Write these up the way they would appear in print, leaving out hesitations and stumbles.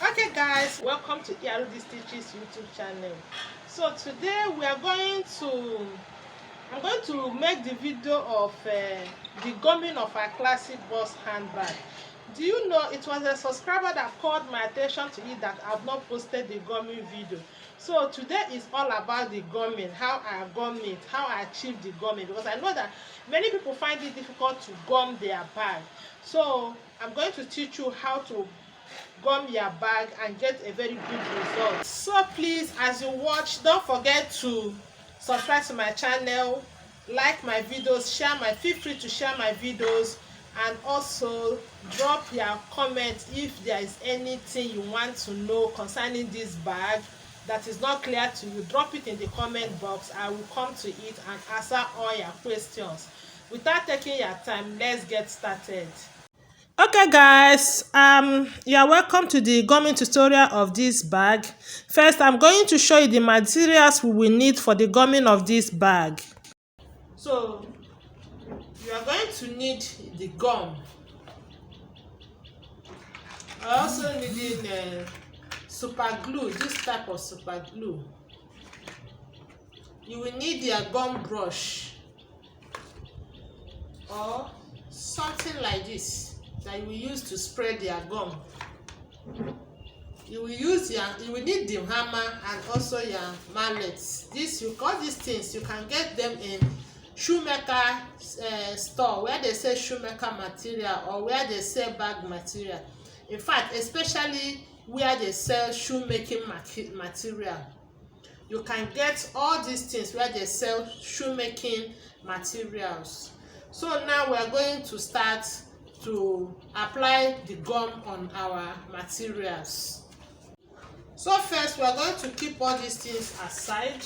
Okay guys, welcome to ERD Stitches YouTube channel. So today I'm going to make the video of the gumming of our classic boss handbag. Do you know it was a subscriber that called my attention to it that I've not posted the gumming video. So today is all about the gumming, how I gum it, how I achieve the gumming, because I know that many people find it difficult to gum their bag. So I'm going to teach you how to gum your bag and get a very good result. So please, as you watch, don't forget to subscribe to my channel, like my videos, feel free to share my videos, and also drop your comment if there is anything you want to know concerning this bag that is not clear to you. Drop it in the comment box. I will come to it and answer all your questions. Without taking your time, let's get started. Okay guys, you are welcome to the gumming tutorial of this bag. First, I'm going to show you the materials we will need for the gumming of this bag. So you are going to need the gum. I also need super glue, this type of super glue. You will need your gum brush or something like this that you will use to spread your gum. You will need the hammer and also your mallets. All these things you can get them in shoemaker store where they sell shoemaker material or where they sell bag material. In fact, especially where they sell shoemaking material, you can get all these things where they sell shoemaking materials. So now we are going to start to apply the gum on our materials. So first, we are going to keep all these things aside.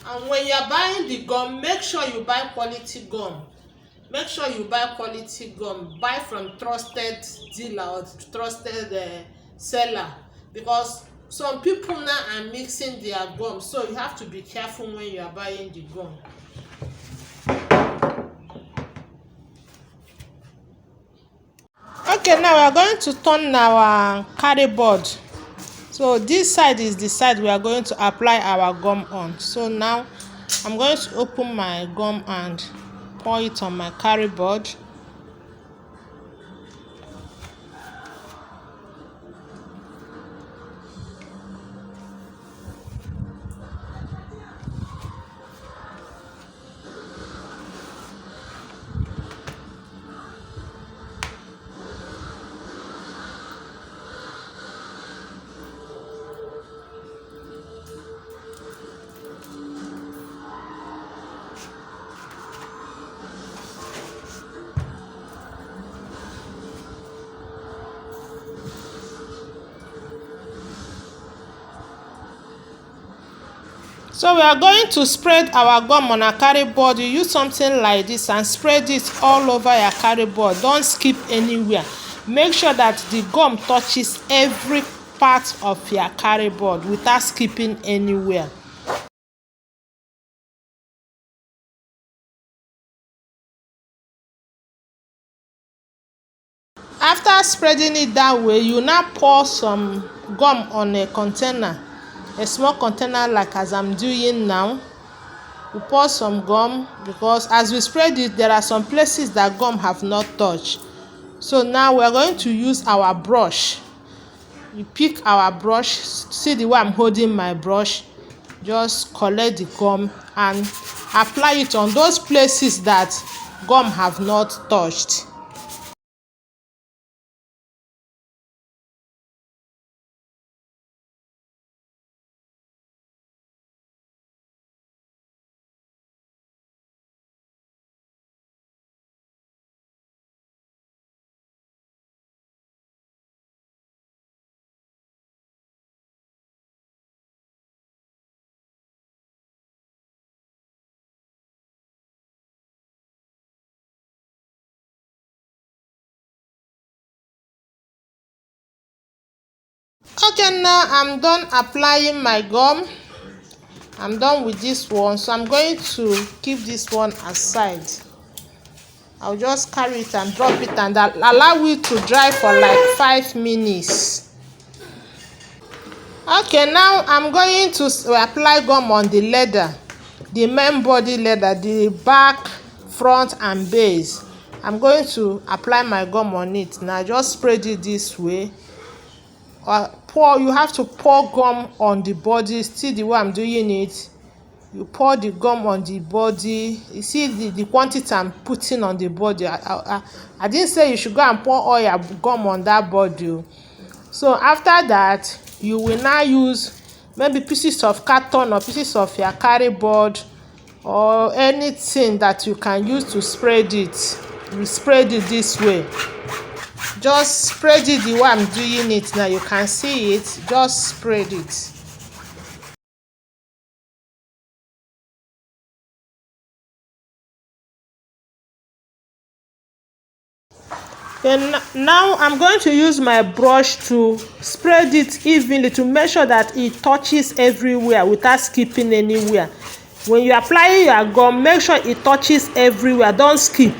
And when you are buying the gum, make sure you buy quality gum. Make sure you buy quality gum. Buy from trusted dealer or trusted seller, because some people now are mixing their gum. So you have to be careful when you are buying the gum. Okay, now we are going to turn our carry board. So this side is the side we are going to apply our gum on. So now I'm going to open my gum and pour it on my carry board. So we are going to spread our gum on our carry board. You use something like this and spread it all over your carry board. Don't skip anywhere. Make sure that the gum touches every part of your carry board without skipping anywhere. After spreading it that way, you now pour some gum on a container, a small container like as I'm doing now. We pour some gum because as we spread it, there are some places that gum have not touched. So now we're going to use our brush. We pick our brush, see the way I'm holding my brush, just collect the gum and apply it on those places that gum have not touched. Okay, now I'm done applying my gum. I'm done with this one, so I'm going to keep this one aside. I'll just carry it and drop it and allow it to dry for like 5 minutes. Okay, now I'm going to apply gum on the leather, the main body leather, the back, front and base. I'm going to apply my gum on it. Now just spread it this way. You have to pour gum on the body. See the way I'm doing it. You pour the gum on the body. You see the quantity I'm putting on the body. I didn't say you should go and pour all your gum on that body. So after that, you will now use maybe pieces of carton or pieces of your carry board or anything that you can use to spread it. You spread it this way. Just spread it the way I'm doing it now. You can see it. Just spread it. And now I'm going to use my brush to spread it evenly to make sure that it touches everywhere without skipping anywhere. When you apply your gum, make sure it touches everywhere. Don't skip.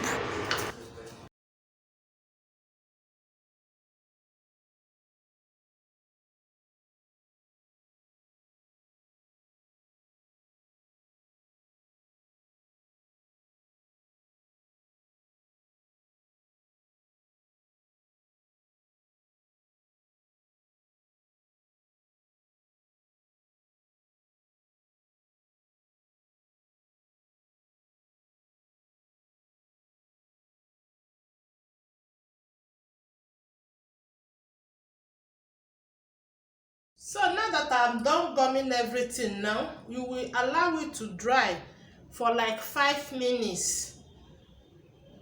So now that I'm done gumming everything now, you will allow it to dry for like 5 minutes.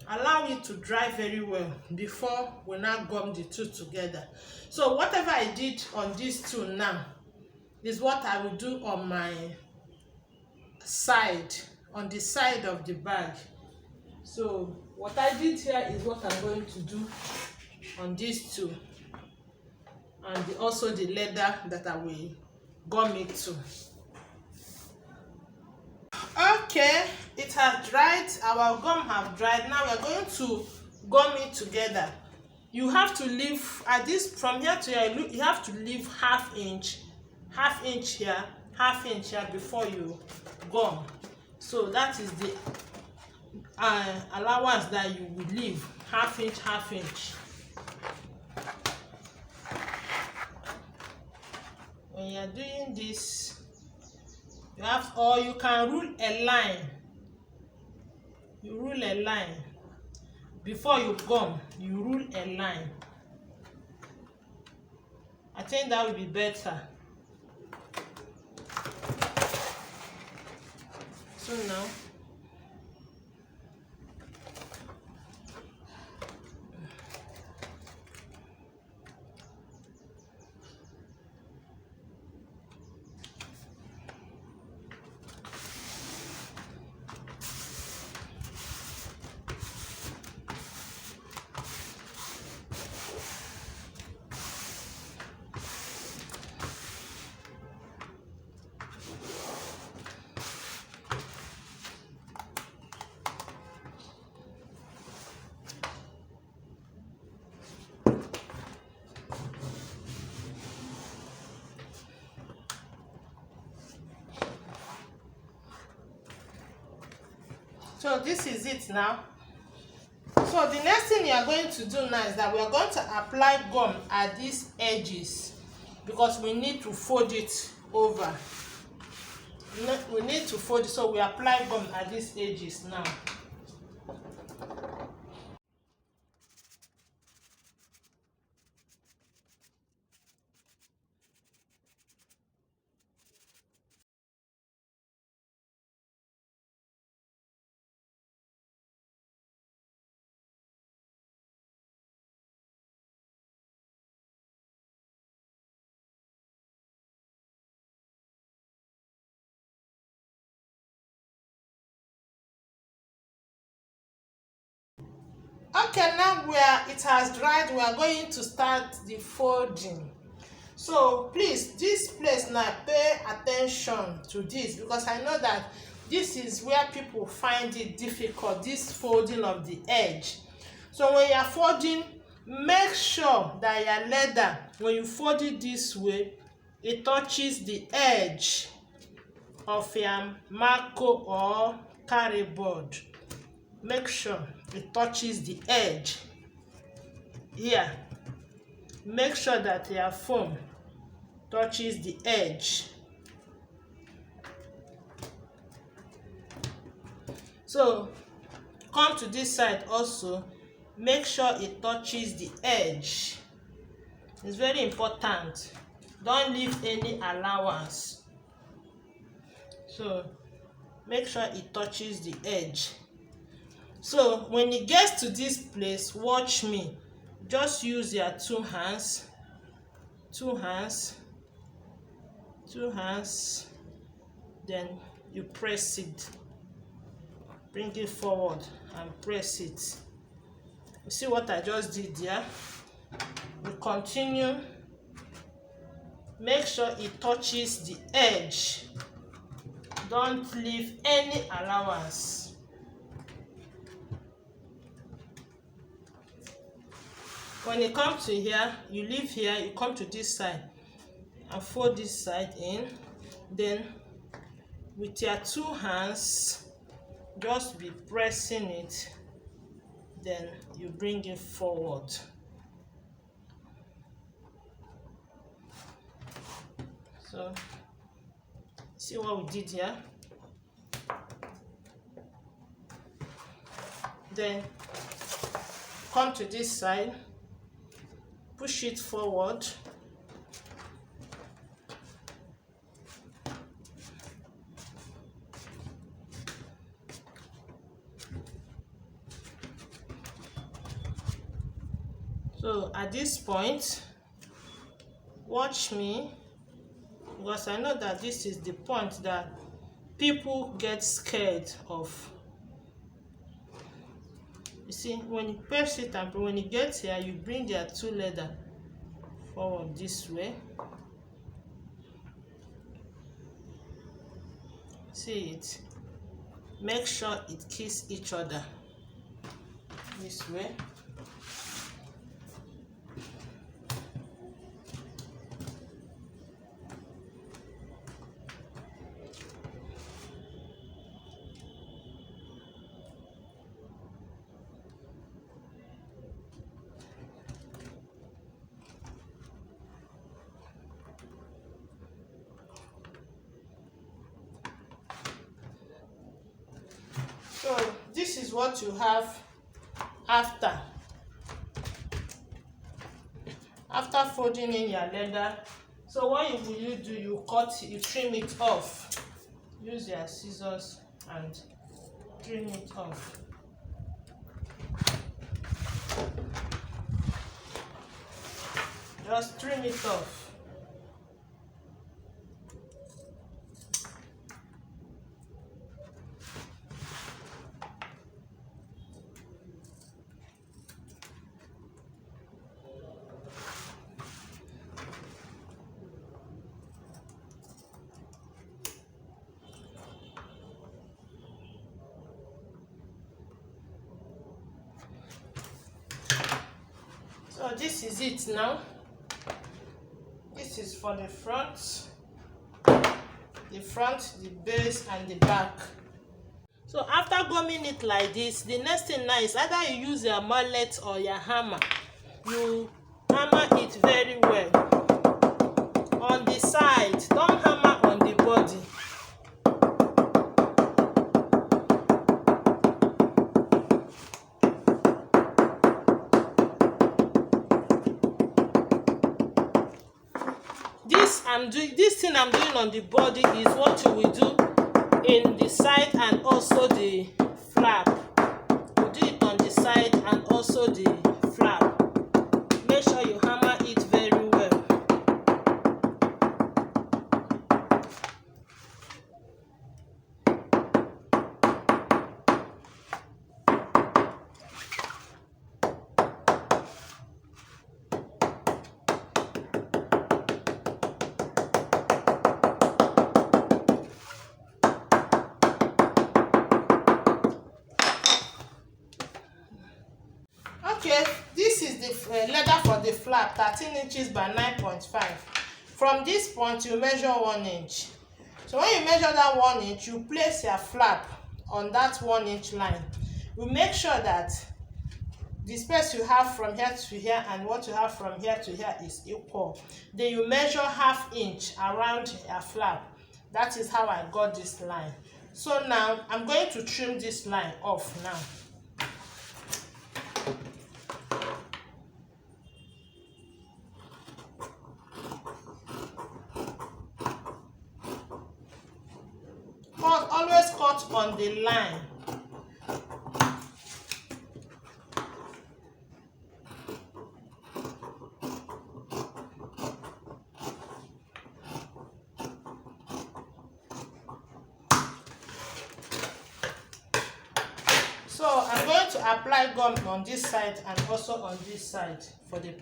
Allow it to dry very well before we now gum the two together. So whatever I did on these two now is what I will do on my side, on the side of the bag. So what I did here is what I'm going to do on these two, and also the leather that I will gum it to. Okay, it has dried. Our gum have dried. Now we're going to gum it together. You have to leave at this from here to here. You have to leave half inch here, half inch here before you gum. So that is the allowance that you will leave, half inch, half inch. When you're doing this, you have, or you can rule a line. You rule a line before you gum. You rule a line. I think that will be better. So now, so this is it now. So the next thing you are going to do now is that we are going to apply gum at these edges, because we need to fold it over. We need to fold it, so we apply gum at these edges now. Okay, now it has dried, we are going to start the folding. So please, this place now, pay attention to this, because I know that this is where people find it difficult, this folding of the edge. So when you are folding, make sure that your leather, when you fold it this way, it touches the edge of your marco or carry board. Make sure it touches the edge here. Make sure that your foam touches the edge. So come to this side also, make sure it touches the edge. It's very important. Don't leave any allowance. So make sure it touches the edge. So when it gets to this place, watch me. Just use your two hands, then you press it. Bring it forward and press it. You see what I just did there? We continue. Make sure it touches the edge. Don't leave any allowance. When it comes to here, you leave here, you come to this side and fold this side in. Then with your two hands, just be pressing it, then you bring it forward. So see what we did here? Then come to this side, push it forward. So at this point, watch me, because I know that this is the point that people get scared of. You see, when you press it and when it gets here, you bring your two leather forward this way. See it? Make sure it kisses each other this way. So this is what you have after folding in your leather. So what will you do? You trim it off. Use your scissors and trim it off. Just trim it off. So this is it now. This is for the front, the base and the back. So after gumming it like this, the next thing now is either you use your mallet or your hammer. You hammer it very well on the side. Don't hammer on the body. This thing I'm doing on the body is what you will do in the side and also the flap. You do it on the side and also the flap. Make sure you hammer it very well. Okay, this is the leather for the flap, 13 inches by 9.5. From this point, you measure 1 inch. So when you measure that 1 inch, you place your flap on that 1 inch line. You make sure that the space you have from here to here and what you have from here to here is equal. Then you measure ½ inch around your flap. That is how I got this line. So now I'm going to trim this line off now. Always cut on the line. So I'm going to apply gum on this side and also on this side for the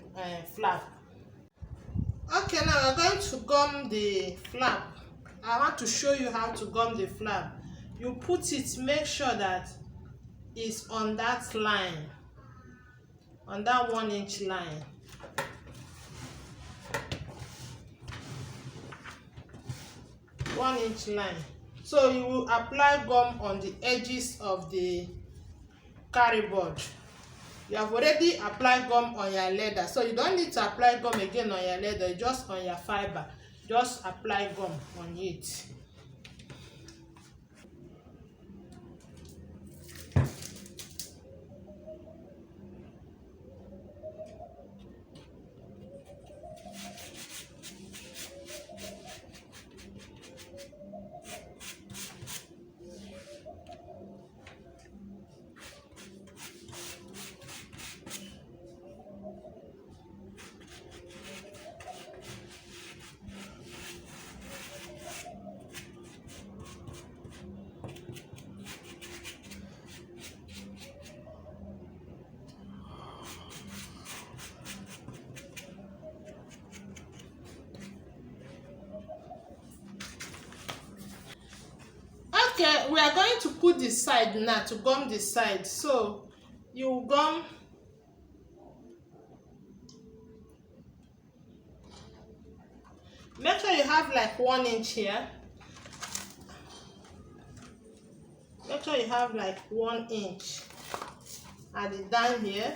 flap. Okay, now we're going to gum the flap. I want to show you how to gum the flap. You put it, make sure that it's on that line, on that 1 inch line. One-inch line. So you will apply gum on the edges of the carry board. You have already applied gum on your leather, so you don't need to apply gum again on your leather, just on your fiber. Just apply gum on it. Okay, we are going to put the side now to gum the side. So you gum make sure you have like 1 inch here. Make sure you have like 1 inch at the down here.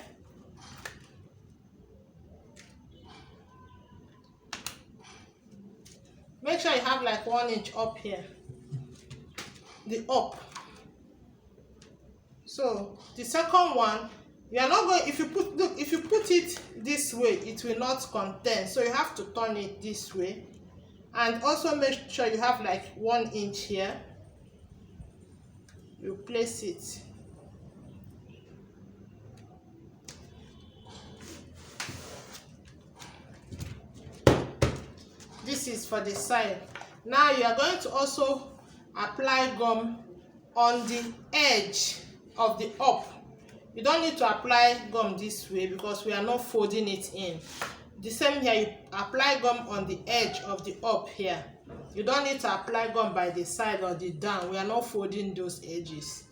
Make sure you have like 1 inch up here. The up. So the second one, you are not going, if you put it this way, it will not contain, so you have to turn it this way. And also make sure you have like 1 inch here. You place it. This is for the side. Now you are going to also apply gum on the edge of the up. You don't need to apply gum this way because we are not folding it in. The same here, you apply gum on the edge of the up here. You don't need to apply gum by the side or the down. We are not folding those edges.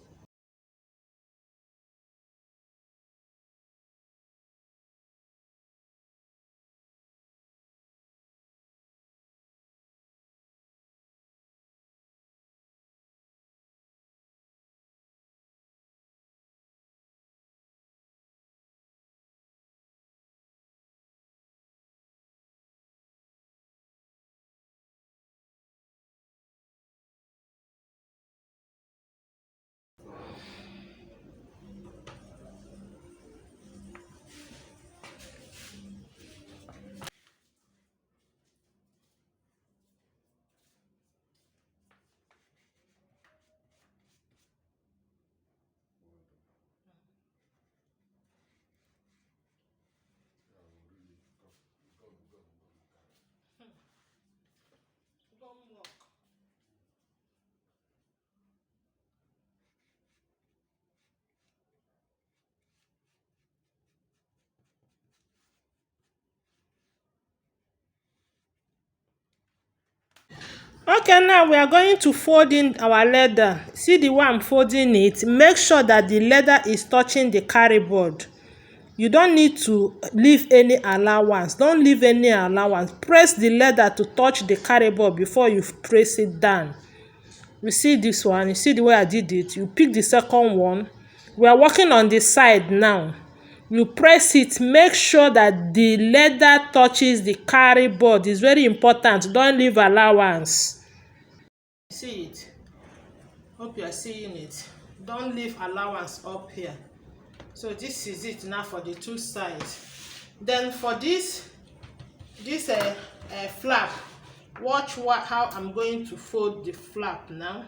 Gum work. Okay, now we are going to fold in our leather. See the way I'm folding it. Make sure that the leather is touching the carry board. You don't need to leave any allowance. Don't leave any allowance. Press the leather to touch the carry board before you press it down. You see this one? You see the way I did it? You pick the second one. We are working on the side now. You press it. Make sure that the leather touches the carry board. It's very important. Don't leave allowance. See it? Hope you are seeing it. Don't leave allowance up here. So this is it now for the two sides. Then for this flap, watch how I'm going to fold the flap now.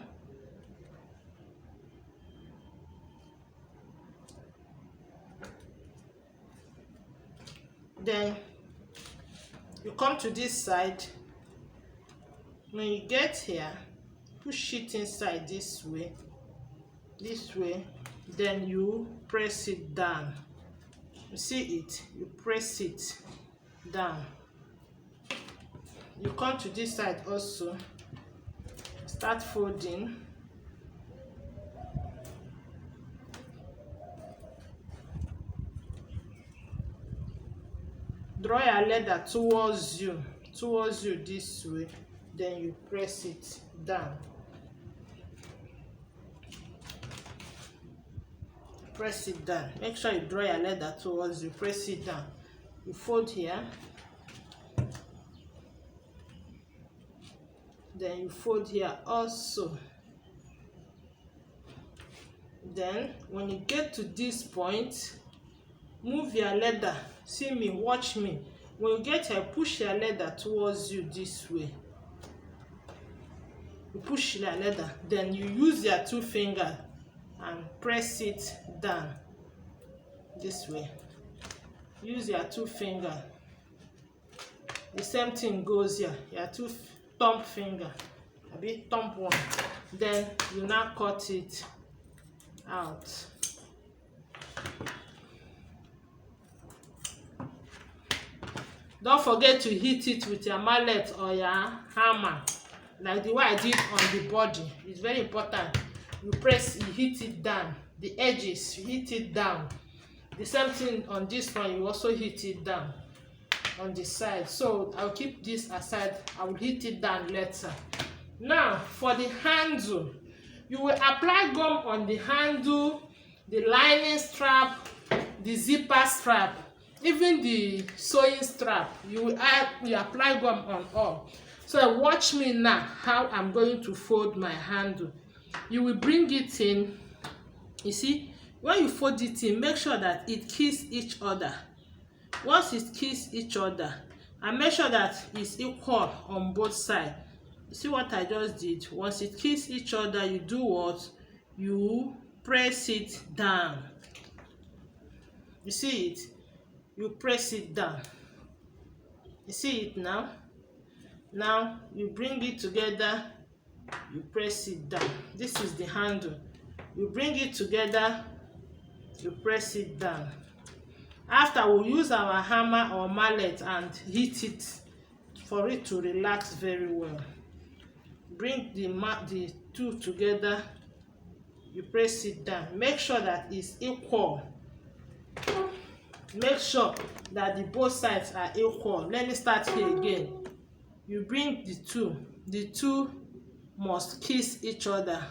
Then you come to this side. When you get here, push it inside this way, then you press it down. You see it? You press it down. You come to this side also, start folding. Draw your leather towards you this way, then you press it down. Press it down. Make sure you draw your leather towards you, press it down. You fold here, then you fold here also. Then when you get to this point, move your leather. See me, watch me. When you get here, push your leather towards you this way. You push your leather, then you use your two fingers and press it down this way. Use your two fingers. The same thing goes here. Your two thumb finger, a bit thumb one. Then you now cut it out. Don't forget to hit it with your mallet or your hammer, like the way I did on the body. It's very important. You press, you hit it down. The edges, you hit it down. The same thing on this one, you also hit it down on the side. So I'll keep this aside. I will hit it down later. Now for the handle, you will apply gum on the handle, the lining strap, the zipper strap, even the sewing strap. You apply gum on all. So watch me now how I'm going to fold my handle. You will bring it in. You see, when you fold it in, make sure that it kisses each other. Once it kisses each other, and make sure that it's equal on both sides. You see what I just did? Once it kisses each other, you do what? You press it down. You see it? You press it down. You see it now? Now you bring it together, you press it down. This is the handle. You bring it together, you press it down. After, we'll use our hammer or mallet and hit it for it to relax very well. Bring the two together, you press it down. Make sure that it's equal. Make sure that the both sides are equal. Let me start here again. You bring the two must kiss each other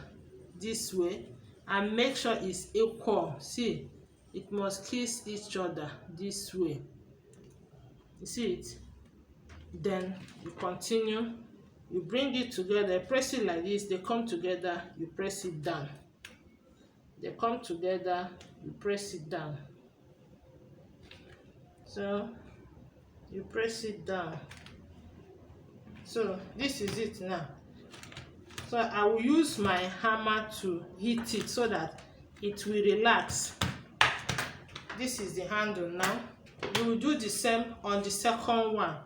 this way, and make sure it's equal. See, it must kiss each other this way. You see it? Then you continue. You bring it together, press it like this. They come together, you press it down. They come together, you press it down. So you press it down. So this is it now. So I will use my hammer to hit it so that it will relax. This is the handle now. You will do the same on the second one.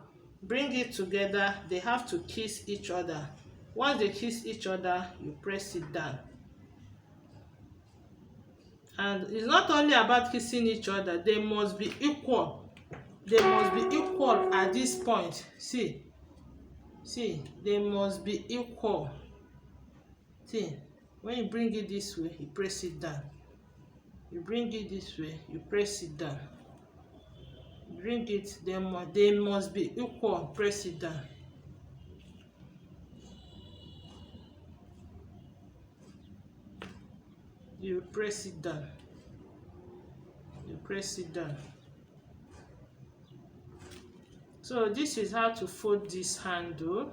Bring it together. They have to kiss each other. Once they kiss each other, you press it down. And it's not only about kissing each other. They must be equal. They must be equal at this point. See, they must be equal. See, when you bring it this way, you press it down. You bring it this way, you press it down. bring it, they must be equal. Press it down. You press it down. You press it down. So this is how to fold this handle.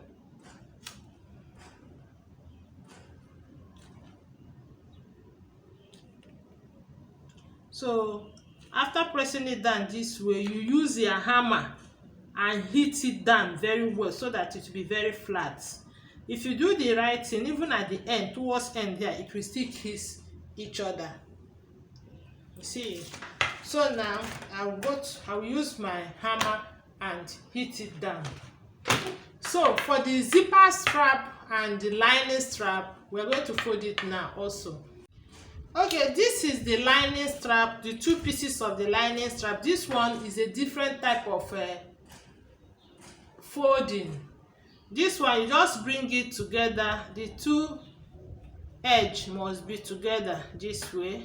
So after pressing it down this way, you use your hammer and hit it down very well so that it will be very flat. If you do the right thing, even at the end, towards end here, it will still kiss each other. You see? So now I will use my hammer and hit it down. So for the zipper strap and the lining strap, we're going to fold it now also. Okay, this is the lining strap, the two pieces of the lining strap. This one is a different type of folding. This one, you just bring it together. The two edge must be together this way.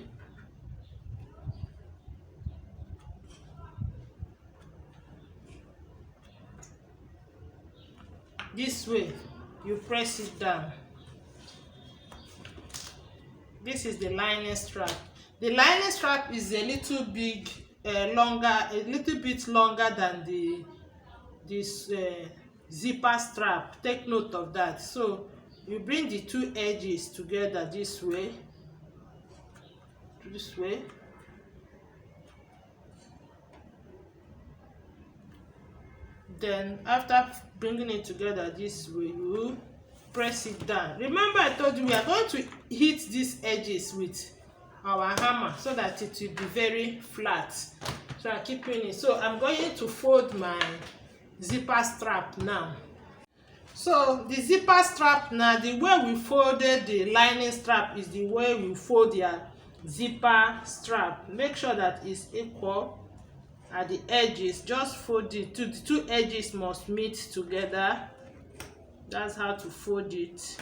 This way, you press it down. This is the lining strap. The lining strap is a little bit longer than this zipper strap. Take note of that. So you bring the two edges together this way. Then after bringing it together this way, you press it down. Remember, I told you we are going to hit these edges with our hammer so that it will be very flat. So I'm keeping it. So I'm going to fold my zipper strap now. So the zipper strap now, the way we folded the lining strap is the way we fold your zipper strap. Make sure that it's equal at the edges. Just fold it. The two edges must meet together. That's how to fold it.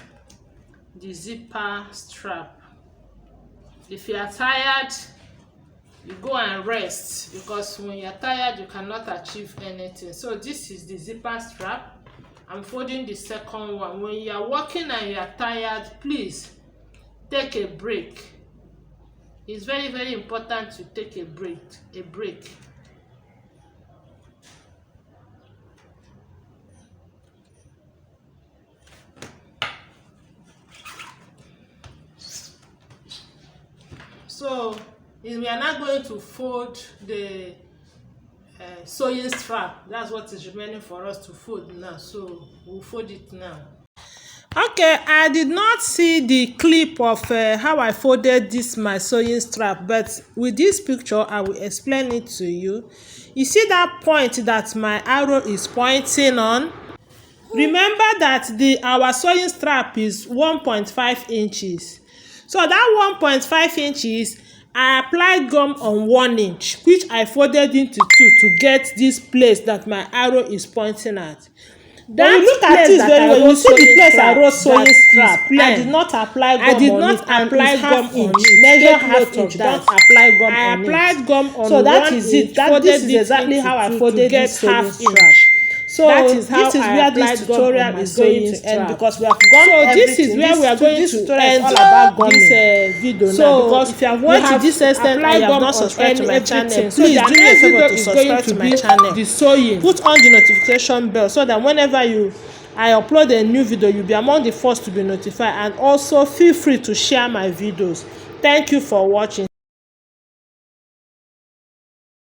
The zipper strap. If you are tired, you go and rest, because when you're tired you cannot achieve anything. So this is the zipper strap. I'm folding the second one. When you are working and you are tired, please take a break. It's very, very important to take a break. So we are now going to fold the sewing strap. That's what is remaining for us to fold now. So we'll fold it now. Okay, I did not see the clip of how I folded my sewing strap, but with this picture I will explain it to you. You see that point that my arrow is pointing on? Remember that our sewing strap is 1.5 inches. So that 1.5 inches, I applied gum on 1 inch, which I folded into 2 to get this place that my arrow is pointing at. That look at this very well. You see the place I wrote sewing strap. I did not apply gum on it. I did not apply gum on it. Measure half inch. Don't apply gum on it. I applied gum on 1 inch. So that is it. This is exactly how I folded this sewing strap. So this is where this tutorial is going to end, because we have gone everything. So this is where we are going to end this video now, because if you have watched to this extent and you have not subscribed to my channel, please do me a favor to subscribe to my channel. The sewing. Put on the notification bell so that whenever I upload a new video, you'll be among the first to be notified. And also feel free to share my videos. Thank you for watching.